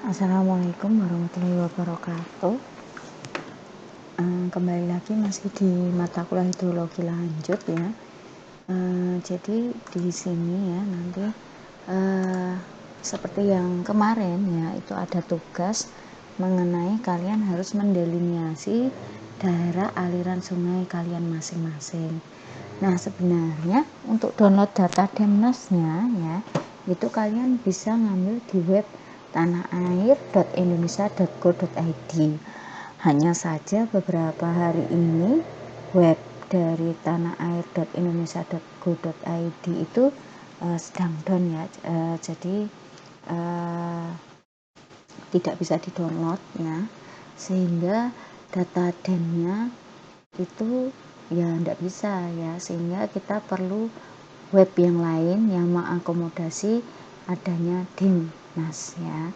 Assalamualaikum warahmatullahi wabarakatuh. Kembali lagi masih di mata kuliah hidrologi lanjut ya. Jadi di sini ya nanti seperti yang kemarin ya, itu ada tugas mengenai kalian harus mendeliniasi daerah aliran sungai kalian masing-masing. Nah, sebenarnya untuk download data Demnasnya ya, itu kalian bisa ngambil di web tanaair.indonesia.go.id. Hanya saja beberapa hari ini web dari tanaair.indonesia.go.id itu sedang down ya, jadi tidak bisa di-download ya, sehingga data DEM-nya itu ya tidak bisa ya, sehingga kita perlu web yang lain yang mengakomodasi adanya Demnas ya.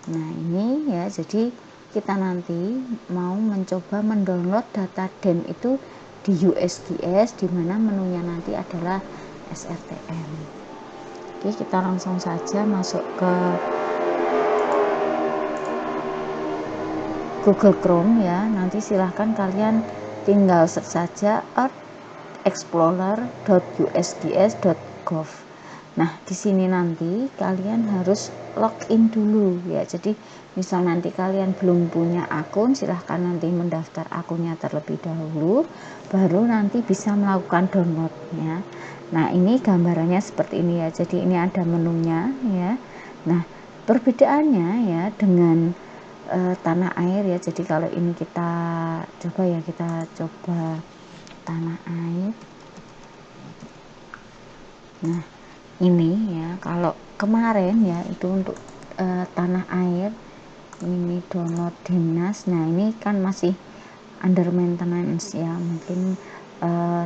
Nah ini ya, jadi kita nanti mau mencoba mendownload data DEM itu di USGS, di mana menunya nanti adalah SRTM. Oke, kita langsung saja masuk ke Google Chrome ya. Nanti silahkan kalian tinggal search saja earthexplorer.usgs.gov. Nah, di sini nanti kalian harus login dulu ya. Jadi, misal nanti kalian belum punya akun, silahkan nanti mendaftar akunnya terlebih dahulu, baru nanti bisa melakukan downloadnya. Nah, ini gambarannya seperti ini ya. Jadi, ini ada menunya ya. Nah, perbedaannya ya dengan tanah air ya. Jadi, kalau ini kita coba tanah air. Nah, ini ya, kalau kemarin ya itu untuk tanah air ini download Demnas. Nah, ini kan masih under maintenance ya, mungkin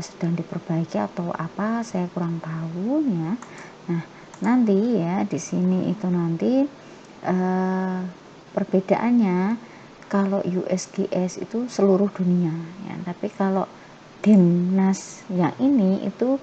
sedang diperbaiki atau apa, saya kurang tahu ya. Nah, nanti ya di sini itu nanti perbedaannya, kalau USGS itu seluruh dunia ya, tapi kalau Demnas yang ini itu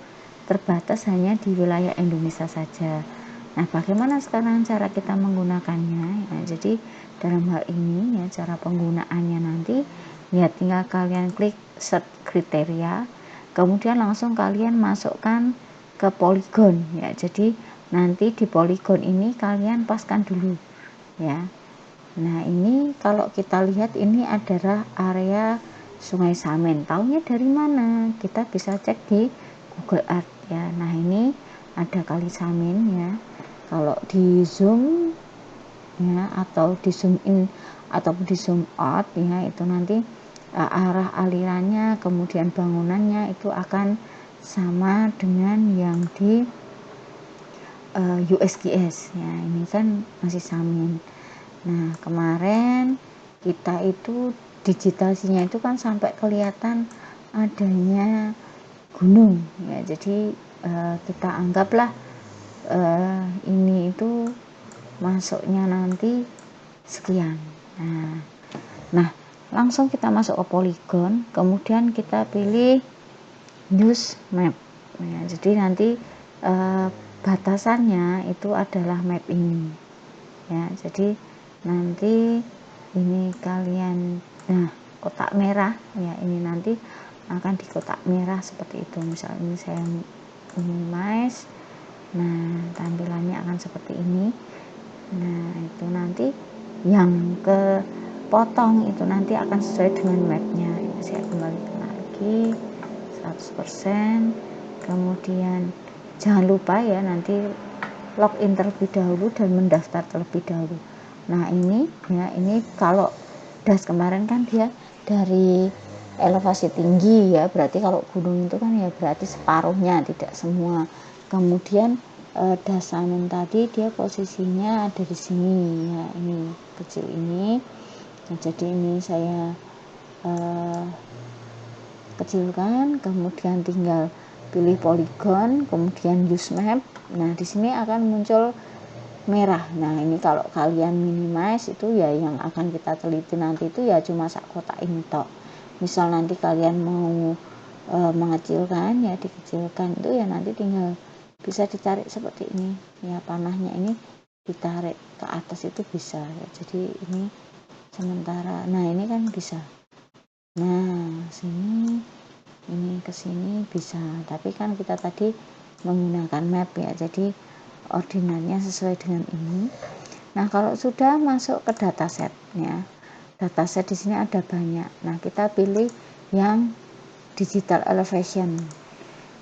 terbatas hanya di wilayah Indonesia saja. Nah, bagaimana sekarang cara kita menggunakannya? Ya, jadi dalam hal ini ya, cara penggunaannya nanti ya tinggal kalian klik search kriteria, kemudian langsung kalian masukkan ke Polygon ya. Jadi nanti di Polygon ini kalian paskan dulu ya. Nah, ini kalau kita lihat ini adalah area Sungai Samen. Taunya dari mana? Kita bisa cek di Google Earth ya. Nah, ini ada Kali Samen ya. Kalau di zoom ya, atau di zoom in atau di zoom out ya, itu nanti arah alirannya kemudian bangunannya itu akan sama dengan yang di USGS ya. Ini kan masih Samen. Nah, kemarin kita itu digitasinya itu kan sampai kelihatan adanya gunung ya. Jadi kita anggaplah ini itu masuknya nanti sekian. Nah, langsung kita masuk ke Polygon, kemudian kita pilih use map ya. Jadi nanti batasannya itu adalah map ini ya. Jadi nanti ini kalian, nah kotak merah ya, ini nanti akan di kotak merah seperti itu. Misalnya ini saya minimize, nah tampilannya akan seperti ini. Nah, itu nanti yang ke potong itu nanti akan sesuai dengan mapnya. Ini saya kembalikan lagi 100%. Kemudian jangan lupa ya, nanti login terlebih dahulu dan mendaftar terlebih dahulu. Nah, ini ya, ini kalau das kemarin kan dia dari elevasi tinggi ya, berarti kalau gunung itu kan ya berarti separuhnya, tidak semua. Kemudian das Samen tadi dia posisinya ada di sini ya, ini kecil ini. Nah, jadi ini saya kecilkan, kemudian tinggal pilih Polygon, kemudian use map. Nah, di sini akan muncul merah. Nah, ini kalau kalian minimize itu ya, yang akan kita teliti nanti itu ya cuma sak kotak ini tok. Misal nanti kalian mau mengecilkan ya, dikecilkan itu ya, nanti tinggal bisa ditarik seperti ini ya, panahnya ini ditarik ke atas itu bisa ya. Jadi ini sementara, nah ini kan bisa, nah sini ini ke sini bisa, tapi kan kita tadi menggunakan map ya, jadi ordinatnya sesuai dengan ini. Nah kalau sudah masuk ke dataset ya, dataset di sini ada banyak. Nah kita pilih yang digital elevation.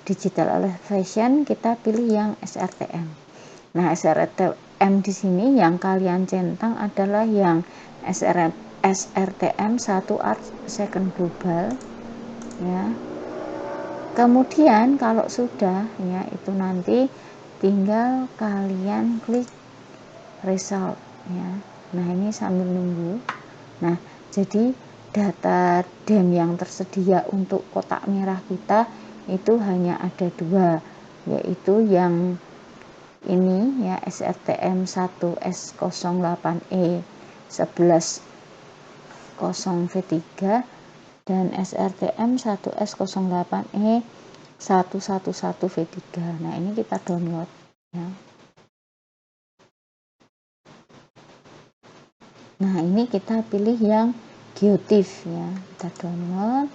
Digital elevation kita pilih yang SRTM. Nah SRTM di sini yang kalian centang adalah yang SRTM 1 art second global ya. Kemudian kalau sudah ya, itu nanti tinggal kalian klik result ya. Nah ini sambil nunggu. Nah jadi data DEM yang tersedia untuk kotak merah kita itu hanya ada 2, yaitu yang ini ya, SRTM 1S08E 11.0V3 dan SRTM 1S08E 111V3. Nah ini kita download ya. Nah ini kita pilih yang Geotiff ya, kita download.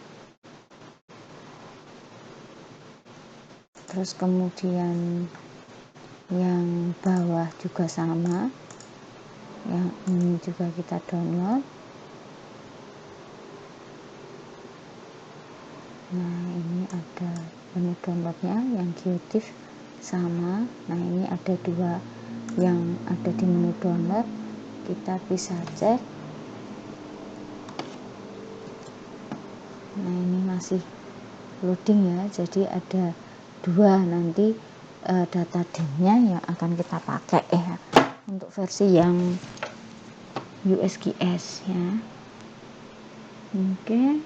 Terus kemudian yang bawah juga sama, yang ini juga kita download. Nah ini ada menu downloadnya, yang Geotiff sama. Nah ini ada 2 yang ada di menu download, kita bisa cek. Nah ini masih loading ya, jadi ada 2 nanti data DEM-nya yang akan kita pakai ya untuk versi yang USGS ya. Oke,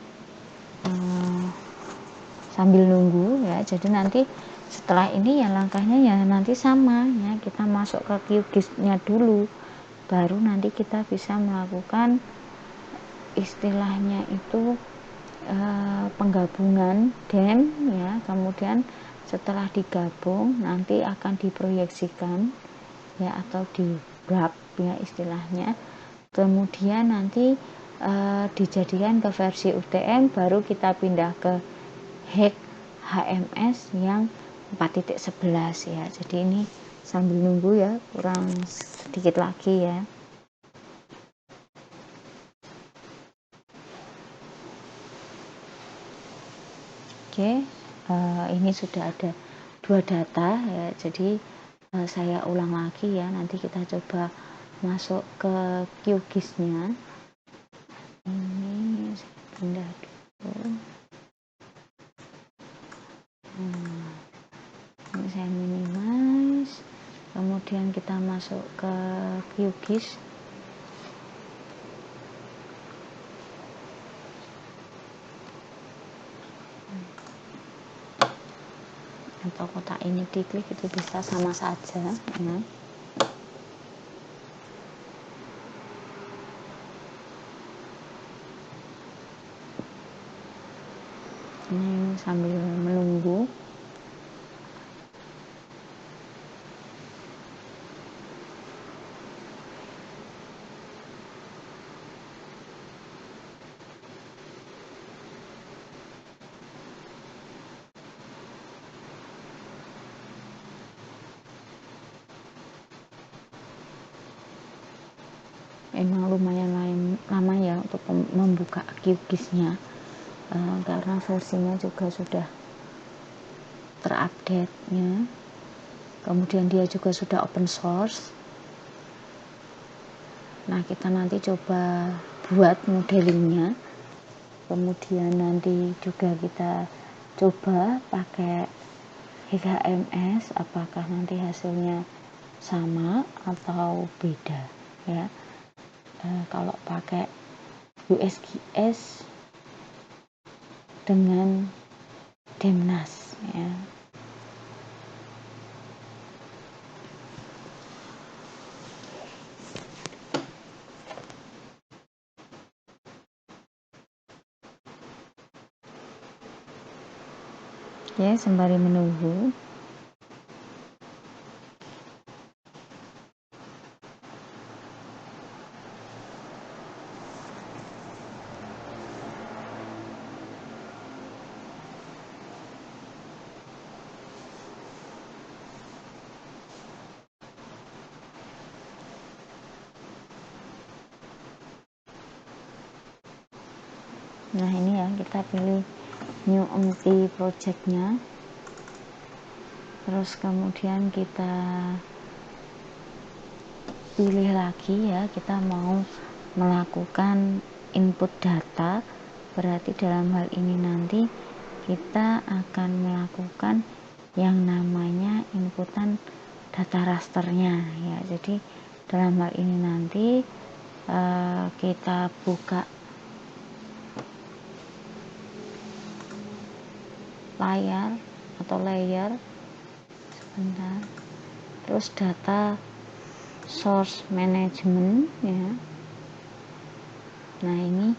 sambil nunggu ya, jadi nanti setelah ini ya langkahnya ya nanti sama ya, kita masuk ke QGIS-nya dulu, baru nanti kita bisa melakukan istilahnya itu penggabungan DEM ya. Kemudian setelah digabung nanti akan diproyeksikan ya, atau di wrap ya istilahnya. Kemudian nanti dijadikan ke versi UTM, baru kita pindah ke HMS yang 4.11 ya. Jadi ini sambil nunggu ya, kurang sedikit lagi ya. Oke, ini sudah ada 2 data ya, jadi saya ulang lagi ya, nanti kita coba masuk ke QGIS-nya. Ini saya pindah dulu. Ini saya minimize, kemudian kita masuk ke QGIS. Atau kotak ini diklik itu bisa sama saja ya. Ini sambil menunggu. Emang lumayan lama ya untuk membuka QGIS-nya, karena versinya juga sudah terupdate ya. Kemudian dia juga sudah open source. Nah kita nanti coba buat modelingnya, kemudian nanti juga kita coba pakai HMS, apakah nanti hasilnya sama atau beda ya. Kalau pakai USGS dengan DEMNAS ya. Oke, sembari menunggu. Nah ini ya, kita pilih new empty projectnya, terus kemudian kita pilih lagi ya, kita mau melakukan input data, berarti dalam hal ini nanti kita akan melakukan yang namanya inputan data rasternya ya. Jadi dalam hal ini nanti kita buka layar atau layer sebentar, terus data source management ya. Nah ini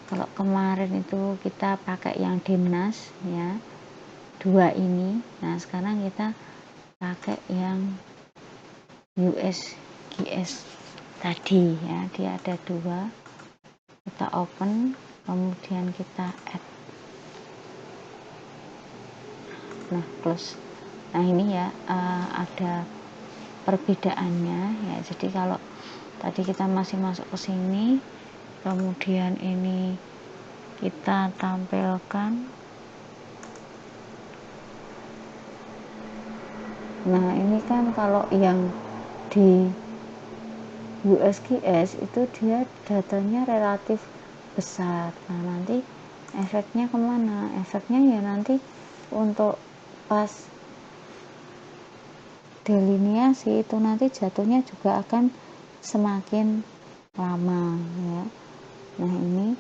kalau kemarin itu kita pakai yang Demnas ya, 2 ini. Nah sekarang kita pakai yang USGS tadi ya, dia ada 2. Kita open, kemudian kita add, nah close. Nah ini ya, ada perbedaannya ya. Jadi kalau tadi kita masih masuk ke sini, kemudian ini kita tampilkan. Nah ini kan kalau yang di USGS itu dia datanya relatif besar. Nah nanti efeknya kemana? Efeknya ya nanti untuk pas delineasi itu nanti jatuhnya juga akan semakin lama ya. Nah ini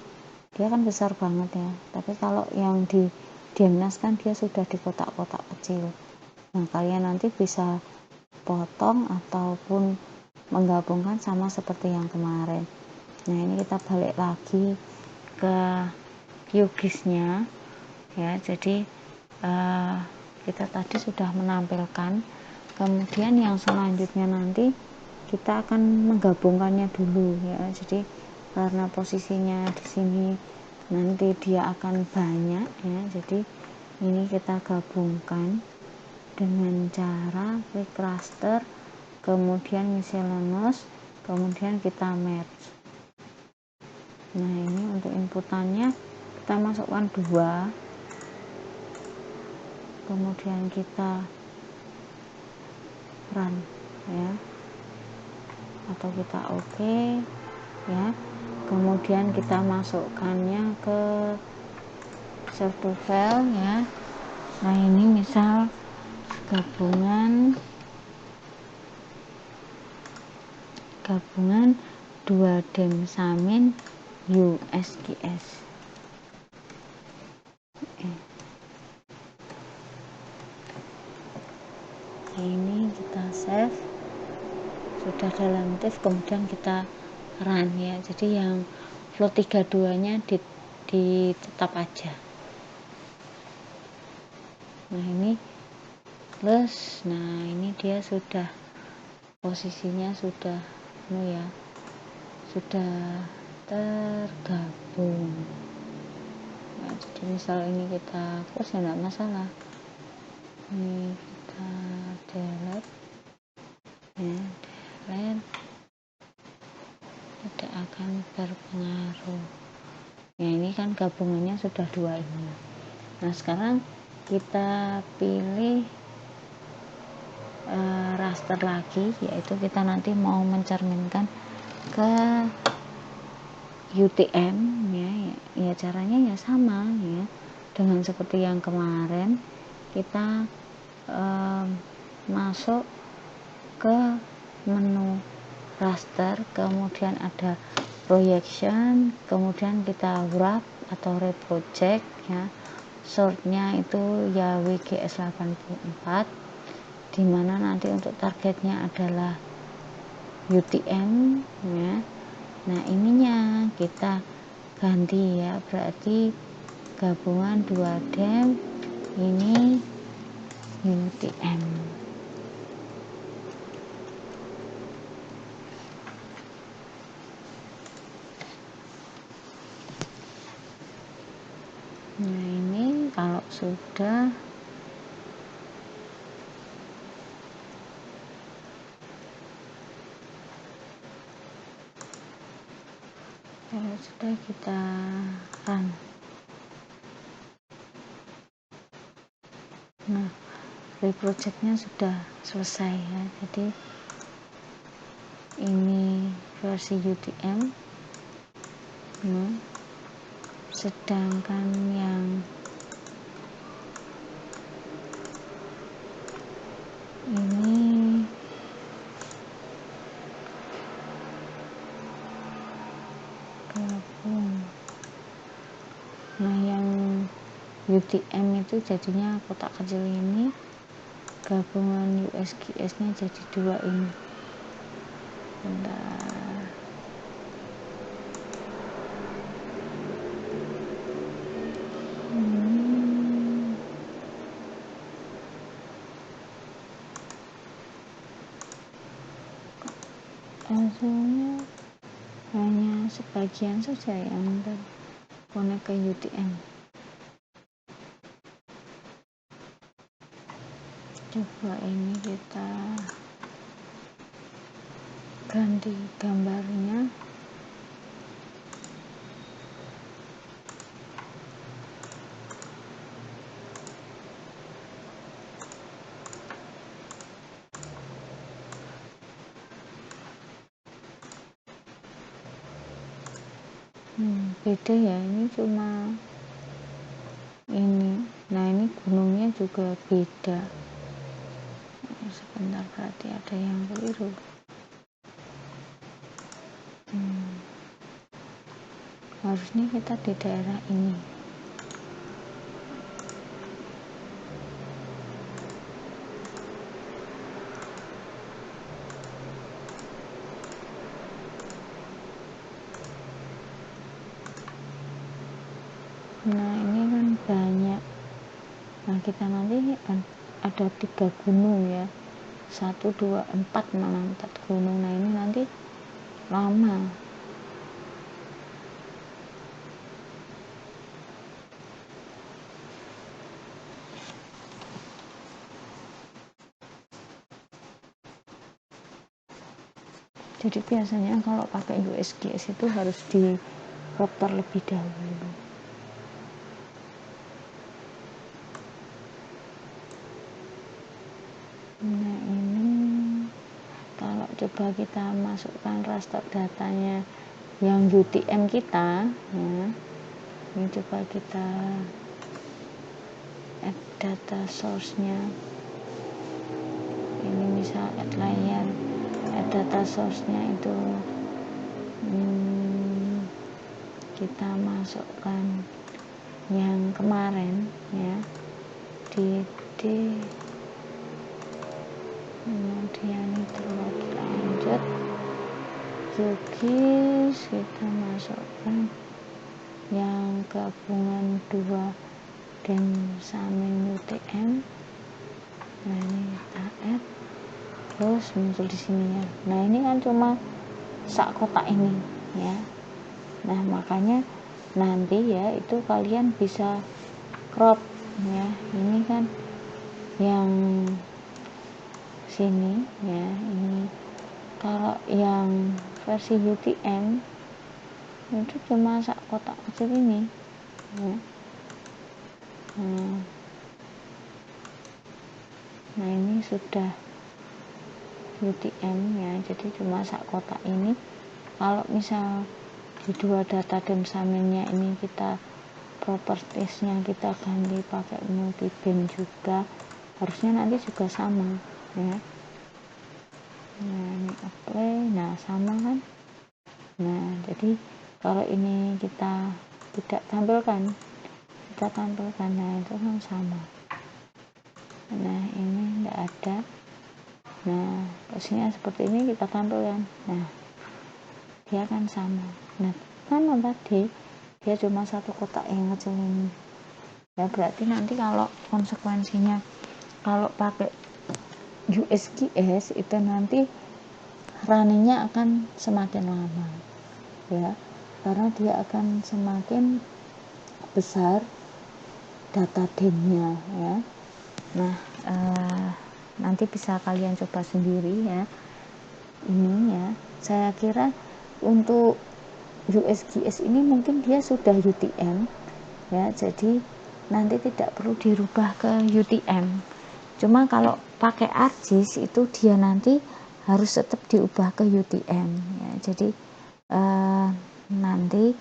dia kan besar banget ya, tapi kalau yang di Demnas kan dia sudah di kotak-kotak kecil. Nah kalian nanti bisa potong ataupun menggabungkan sama seperti yang kemarin. Nah ini kita balik lagi ke QGIS-nya ya. Jadi kita tadi sudah menampilkan, kemudian yang selanjutnya nanti kita akan menggabungkannya dulu ya. Jadi karena posisinya di sini nanti dia akan banyak ya, jadi ini kita gabungkan dengan cara klik raster, kemudian miscellaneous, kemudian kita merge. Nah ini untuk inputannya kita masukkan 2, kemudian kita run ya, atau kita oke ya, kemudian kita masukkannya ke save to file ya. Nah ini misal gabungan 2 Demsamin USGS. Ini kita save, sudah dalam div, kemudian kita run ya. Jadi yang flow 32 nya tetap aja. Nah ini plus, nah ini dia sudah posisinya sudah ya, sudah tergabung. Nah, jadi misal ini kita close ya enggak masalah. Ini kita delete ya, delete, tidak akan berpengaruh ya. Ini kan gabungannya sudah 2 ini. Nah sekarang kita pilih raster lagi, yaitu kita nanti mau mencerminkan ke UTM ya, caranya ya sama ya, dengan seperti yang kemarin. Kita masuk ke menu raster, kemudian ada projection, kemudian kita wrap atau reproject ya. Sortnya itu ya WGS 84, dimana nanti untuk targetnya adalah UTM ya. Nah ininya kita ganti ya, berarti gabungan 2 Dem ini UTM. Nah ini kalau sudah Kalau sudah kita run. Nah, projectnya sudah selesai ya. Jadi ini versi UTM. Nah, sedangkan yang ini gabung. Nah, yang UTM itu jadinya kotak kecil ini, gabungan USGS nya jadi 2 ini. Bentar. Hasilnya hanya sebagian saja yang terkonek ke UTM. Coba ini kita ganti gambarnya. Beda ya, ini cuma ini. Nah, ini gunungnya juga beda. Sebentar, berarti ada yang keliru. Harusnya kita di daerah ini. Nah, ini kan banyak. Nah, kita nanti ada 3 gunung ya, 1, 2, 4 malah 4 gunung. Nah, ini nanti lama. Jadi biasanya kalau pakai USGS itu harus di crop terlebih dahulu. Nah, ini kalau coba kita masukkan raster datanya yang UTM kita ya, ini coba kita add data source-nya. Ini misal add layer, add data source-nya itu kita masukkan yang kemarin ya, di kemudian itu lanjut QGIS, kita masukkan yang gabungan 2 dan Samin UTM. Nah, ini kita add, terus muncul di sini ya. Nah, ini kan cuma sak kotak ini ya. Nah, makanya nanti ya itu kalian bisa crop ya. Ini kan yang sini ya, ini kalau yang versi UTM itu cuma sak kotak kecil ini ya. Nah, ini sudah UTM ya, jadi cuma sak kotak ini. Kalau misal di 2 data dan saminnya ini kita propertiesnya kita ganti pakai multiband juga, harusnya nanti juga sama ya. Nah, ini apply, nah sama kan. Nah, jadi kalau ini kita tidak tampilkan, nah itu kan sama. Nah, ini tidak ada. Nah, posisinya seperti ini kita tampilkan. Nah, dia kan sama. Nah, sama tadi dia cuma satu kotak yang kecil ini ya. Berarti nanti kalau konsekuensinya kalau pakai USGS itu nanti runningnya akan semakin lama ya, karena dia akan semakin besar data DEM-nya ya. Nah, nanti bisa kalian coba sendiri ya. Ini ya, saya kira untuk USGS ini mungkin dia sudah UTM ya, jadi nanti tidak perlu dirubah ke UTM. Cuma kalau pakai ArcGIS itu dia nanti harus tetap diubah ke UTM ya. Jadi nanti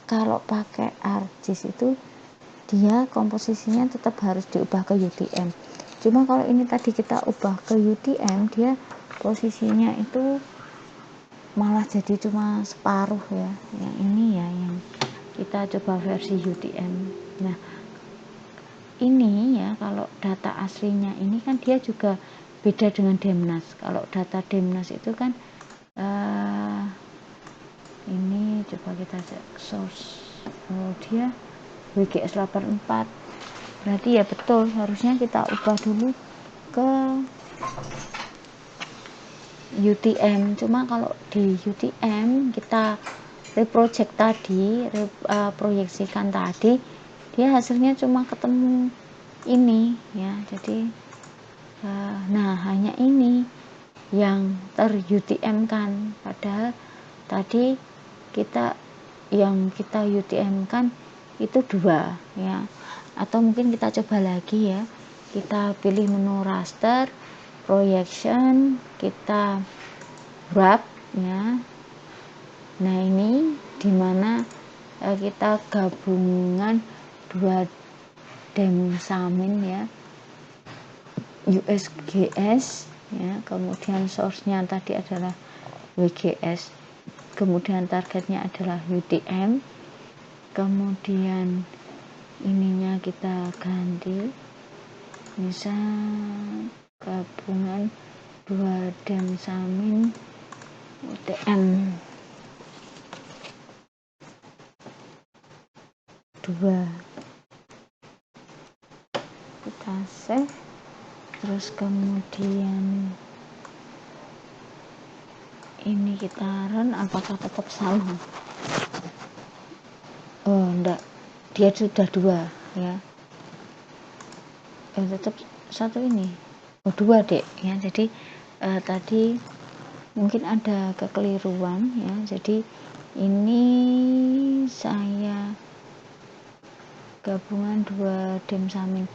kalau pakai ArcGIS itu dia komposisinya tetap harus diubah ke UTM. Cuma kalau ini tadi kita ubah ke UTM, dia posisinya itu malah jadi cuma separuh ya. Yang ini ya yang kita coba versi UTM. Nah ini ya, kalau data aslinya ini kan dia juga beda dengan Demnas. Kalau data Demnas itu kan ini coba kita cek source, dia WGS 84, berarti ya betul harusnya kita ubah dulu ke UTM. Cuma kalau di UTM kita reproject tadi, proyeksikan tadi, dia hasilnya cuma ketemu ini ya. Jadi nah hanya ini yang ter UTM kan, padahal tadi yang kita UTM kan itu 2 ya. Atau mungkin kita coba lagi ya, kita pilih menu raster, projection, kita wrap ya. Nah ini dimana kita gabungan 2 DEM-SAMIN ya, USGS ya, kemudian source-nya tadi adalah WGS, kemudian targetnya adalah UTM, kemudian ininya kita ganti bisa gabungan 2 DEM-SAMIN UTM 2, kita save, terus kemudian ini kita run, apakah tetap sama? Oh enggak, dia sudah 2 ya, tetap satu ini, 2 dek ya. Jadi tadi mungkin ada kekeliruan ya, jadi ini saya gabungan 2 DEM-SAMIN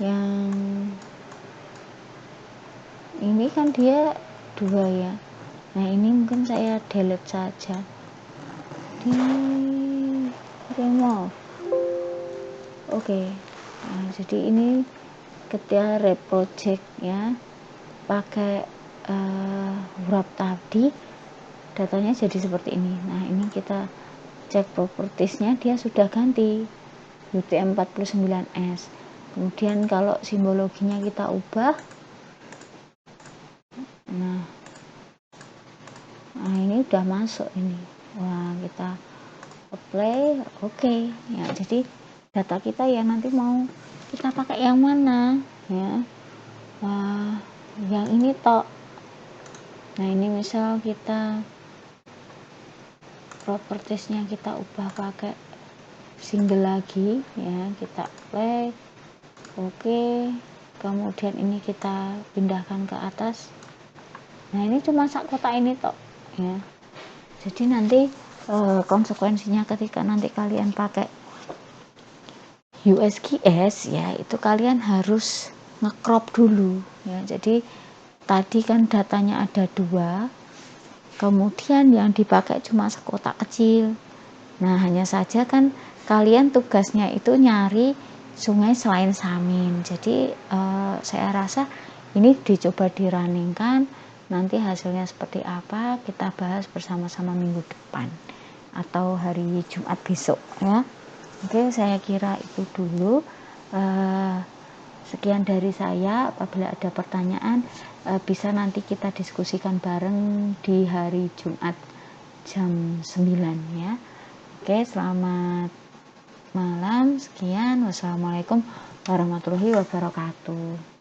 yang ini kan dia 2 ya. Nah ini mungkin saya delete saja di remove. Oke. Nah, jadi ini ketika reproject ya pakai wrap tadi, datanya jadi seperti ini. Nah ini kita cek propertiesnya, dia sudah ganti UTM 49S. Kemudian kalau simbologinya kita ubah, nah ini udah masuk ini. Wah, kita apply, oke ya. Jadi data kita ya nanti mau kita pakai yang mana ya, yang ini tok. Nah ini misal kita propertiesnya kita ubah pakai single lagi ya, kita play, oke. Kemudian ini kita pindahkan ke atas. Nah ini cuma sak kotak ini tok ya. Jadi nanti konsekuensinya ketika nanti kalian pakai USGS ya, itu kalian harus nge-crop dulu ya. Jadi tadi kan datanya ada 2, kemudian yang dipakai cuma sekotak kecil. Nah hanya saja kan kalian tugasnya itu nyari sungai selain Samin. Jadi saya rasa ini dicoba dirunningkan, nanti hasilnya seperti apa kita bahas bersama-sama minggu depan atau hari Jumat besok ya. Oke, saya kira itu dulu. Sekian dari saya. Apabila ada pertanyaan bisa nanti kita diskusikan bareng di hari Jumat jam 9 ya. Oke, selamat malam. Sekian. Wassalamualaikum warahmatullahi wabarakatuh.